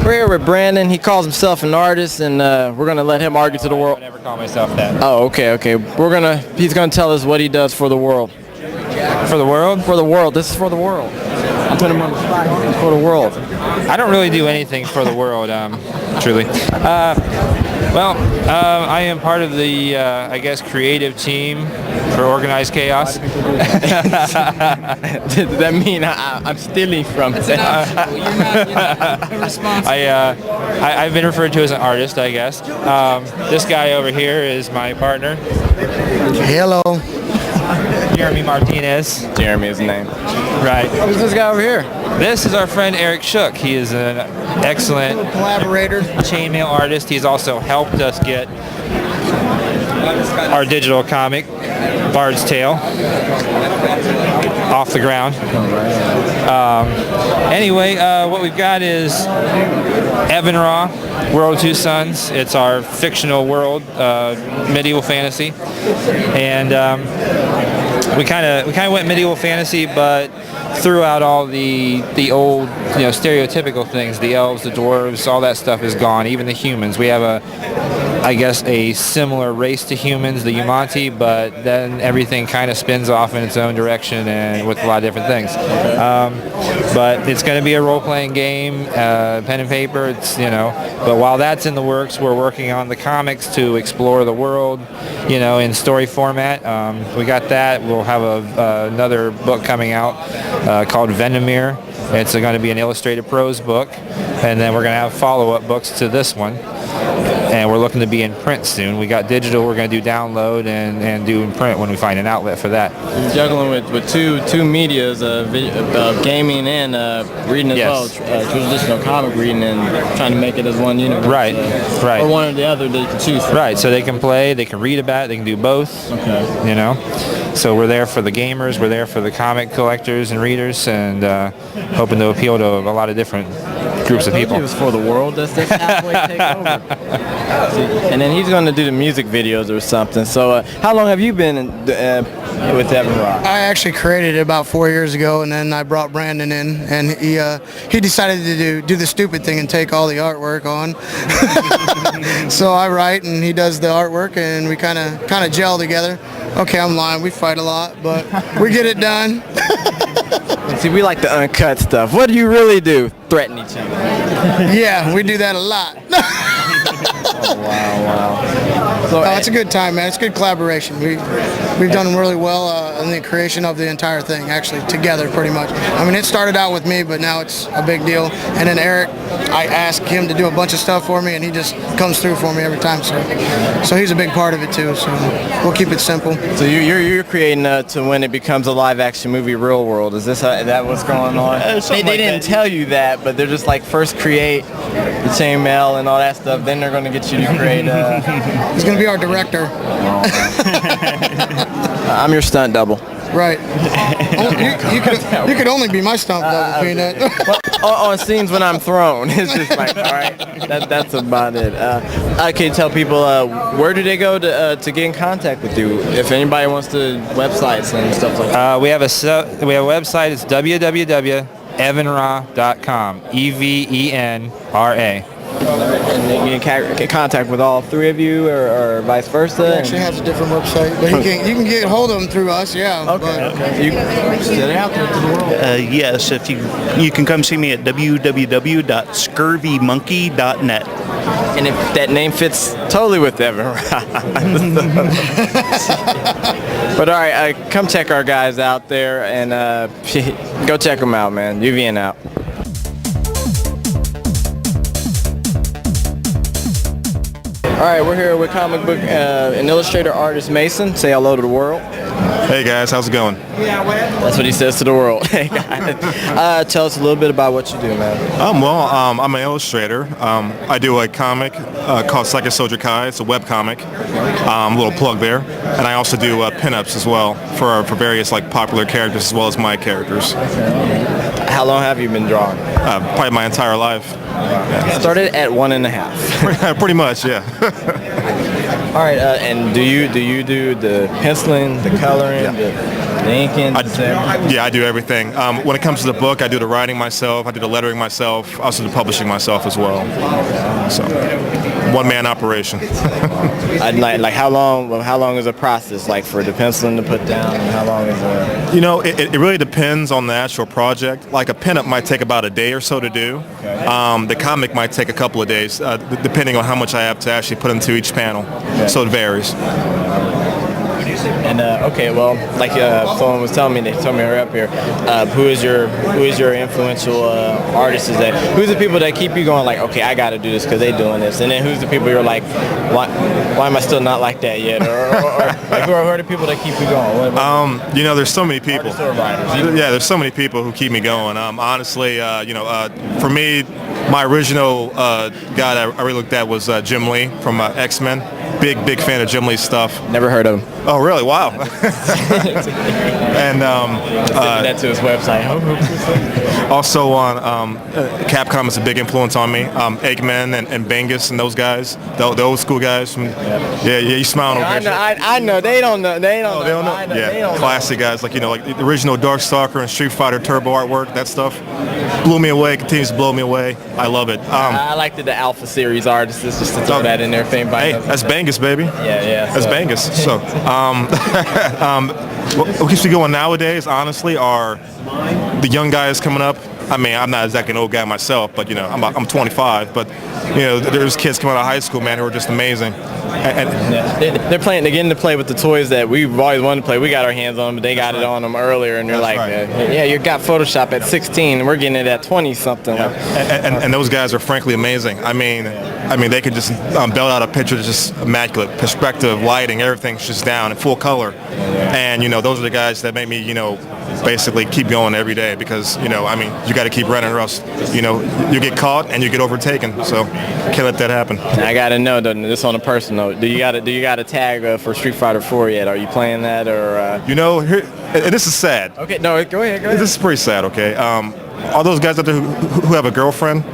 We're here with Brandon. He calls himself an artist, and we're gonna let him argue to the world. I never call myself that. Oh, okay. He's gonna tell us what he does for the world. For the world? For the world. This is for the world. I'm putting him on the spot. It's for the world. I don't really do anything for the world, truly. I am part of the, I guess, creative team for Organized Chaos. Does that mean I'm stealing from it? You're not responsible. I've been referred to as an artist, I guess. This guy over here is my partner. Hello. Jeremy Martinez. Jeremy is his name. Right. Who's this guy over here? This is our friend Eric Shook. He is an excellent Collaborator. chainmail artist. He's also helped us get our digital comic, Bard's Tale, off the ground. What we've got is Evan Raw, World of Two Suns. It's our fictional world, medieval fantasy, and we kind of went medieval fantasy, but threw out all the old, stereotypical things. The elves, the dwarves, all that stuff is gone. Even the humans. We have a similar race to humans, the Umanti, but then everything kind of spins off in its own direction and with a lot of different things. But it's going to be a role-playing game, pen and paper. But while that's in the works, we're working on the comics to explore the world, in story format. We got that. We'll have another book coming out called Venomir. It's going to be an illustrated prose book, and then we're going to have follow-up books to this one. And we're looking to be in print soon. We got digital. We're going to do download and do in print when we find an outlet for that. You're juggling with two medias, gaming and reading as well, traditional comic reading, and trying to make it as one universe. Right. Or one or the other that you can choose from. Right. So they can play, they can read about it, they can do both. Okay. So we're there for the gamers, we're there for the comic collectors and readers, and hoping to appeal to a lot of different groups of people. It was for the world. That's halfway takeover. And then he's going to do the music videos or something. So how long have you been with Evan Rock? I actually created it about 4 years ago, and then I brought Brandon in, and he decided to do the stupid thing and take all the artwork on. So I write, and he does the artwork, and we kind of gel together. Okay, I'm lying. We fight a lot, but we get it done. See, we like the uncut stuff. What do you really do? Threaten each other. Yeah, we do that a lot. Oh, wow. So it's a good time, man. It's a good collaboration. We've done really well in the creation of the entire thing, actually, together, pretty much. I mean, it started out with me, but now it's a big deal. And then Eric, I asked him to do a bunch of stuff for me, and he just comes through for me every time. So he's a big part of it too. So we'll keep it simple. So you're creating to when it becomes a live-action movie, real world. Is that what's going on? They didn't tell you that, but they're just like first create the chainmail and all that stuff. Then they're going to get you to create. He's going to be our director. I'm your stunt double. Right. You could only be my stunt double, Peanut. On scenes when I'm thrown, it's just like, all right, that's about it. I can tell people where do they go to get in contact with you if anybody wants to websites and stuff like that. We have a website. It's www.evanra.com. EVENRA. And they can get in contact with all three of you, or vice versa. He actually has a different website, but you can get hold of him through us. Yeah. Okay. You set it out there to the world. Yes, if you can come see me at www.scurvymonkey.net. And if that name fits totally with Evan. But all right, come check our guys out there, and go check them out, man. UVN out. All right, we're here with comic book and illustrator artist Mason. Say hello to the world. Hey guys, how's it going? That's what he says to the world. Hey guys. Tell us a little bit about what you do, man. I'm an illustrator. I do a comic called Psychic Soldier Kai. It's a web comic. A little plug there. And I also do pinups as well for various popular characters as well as my characters. How long have you been drawing? Probably my entire life. Yeah. Started at 1.5. Pretty much, yeah. All right, and do you do the penciling, the coloring? Yeah. The inking, Yeah, I do everything. When it comes to the book, I do the writing myself, I do the lettering myself, I also do publishing myself as well. So, one-man operation. I'd like how long is a process like for the penciling to put down, and how long is You know, it really depends on the actual project. Like a pinup might take about a day or so to do. The comic might take a couple of days, depending on how much I have to actually put into each panel. So it varies. And okay, well, like someone was telling me, they told me hurry up here. Who is your influential artist? Who's the people that keep you going? Like, okay, I got to do this because they're doing this. And then who's the people you're like, why am I still not like that yet? Or like, who are the people that keep you going? You know, there's so many people. Yeah, there's so many people who keep me going. Honestly, for me, my original guy that I really looked at was Jim Lee from X-Men. Big fan of Jim Lee's stuff. Never heard of him. Oh, really? Wow. And that to his website. also on Capcom is a big influence on me. Eggman and Bengus and those guys, the old school guys. Yeah, you smiling over here. I know. They don't know. They don't know. Yeah, classic guys like the original Darkstalker and Street Fighter Turbo artwork. That stuff blew me away. Continues to blow me away. I love it. I liked the Alpha Series artists. Just to throw that in there. If anybody knows. That's Bengus, baby. Yeah. That's Bengus. So, what keeps me going nowadays, honestly, are the young guys coming up. I mean, I'm not exactly an old guy myself, but I'm 25. But there's kids coming out of high school, man, who are just amazing. They're getting to play with the toys that we've always wanted to play. We got our hands on them, but they got it on them earlier, and they're like, yeah, you got Photoshop at 16, and we're getting it at 20 something. Yeah. And those guys are frankly amazing. I mean, they could just belt out a picture that's just immaculate. Perspective, lighting, everything's just down in full color. And those are the guys that make me, basically keep going every day because, you got to keep running or else, you get caught and you get overtaken. So can't let that happen. I got to know, this on a personal note, do you got a tag for Street Fighter 4 yet? Are you playing that or? And this is sad. Okay, no, go ahead. This is pretty sad, okay? All those guys out there who have a girlfriend,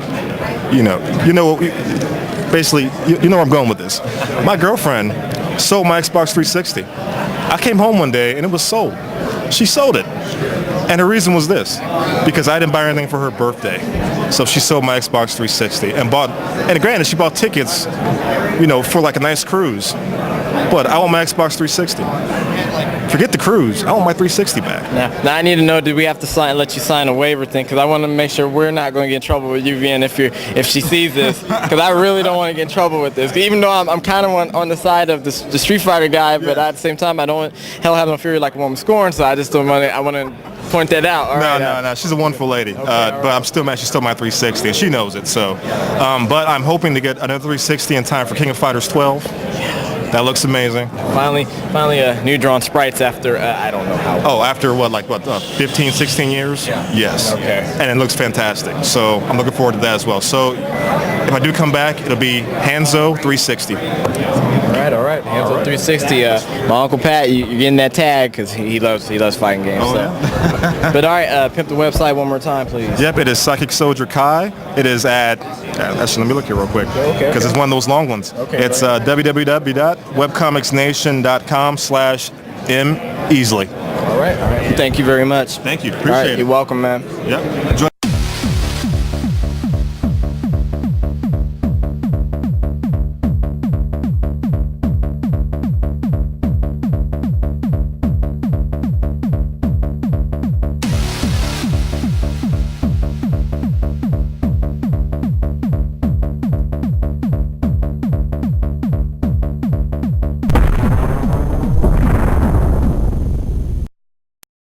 basically, you know where I'm going with this. My girlfriend sold my Xbox 360. I came home one day and it was sold. She sold it. And the reason was this, because I didn't buy anything for her birthday. So she sold my Xbox 360 and granted, she bought tickets, for like a nice cruise. But I want my Xbox 360. Forget the cruise. I want my 360 back. Now I need to know, did we have to let you sign a waiver thing? Because I want to make sure we're not going to get in trouble with UVN if she sees this. Because I really don't want to get in trouble with this. Even though I'm kind of on the side of the Street Fighter guy, but at the same time, I don't have no fury like a woman scoring. So I just don't want to. I want to point that out. No. She's a wonderful lady. Okay, but I'm still mad. She's still my 360, and she knows it. So, but I'm hoping to get another 360 in time for King of Fighters 12. That looks amazing. Finally, new drawn sprites after, I don't know how long. Oh, after 15, 16 years? Yeah. Yes. Okay. And it looks fantastic. So I'm looking forward to that as well. So if I do come back, it'll be Hanzo 360. All right. Hanzo 360. My Uncle Pat, you're getting that tag because he loves fighting games. Oh, so. yeah. But all right, pimp the website one more time, please. Yep, it is Psychic Soldier Kai. It is at, actually, let me look here real quick. Because it's one of those long ones. Okay. It's www.webcomicsnation.com/M Easley. All right. Thank you very much. Thank you. All Appreciate right, it. you're welcome, man. Yep. Enjoy.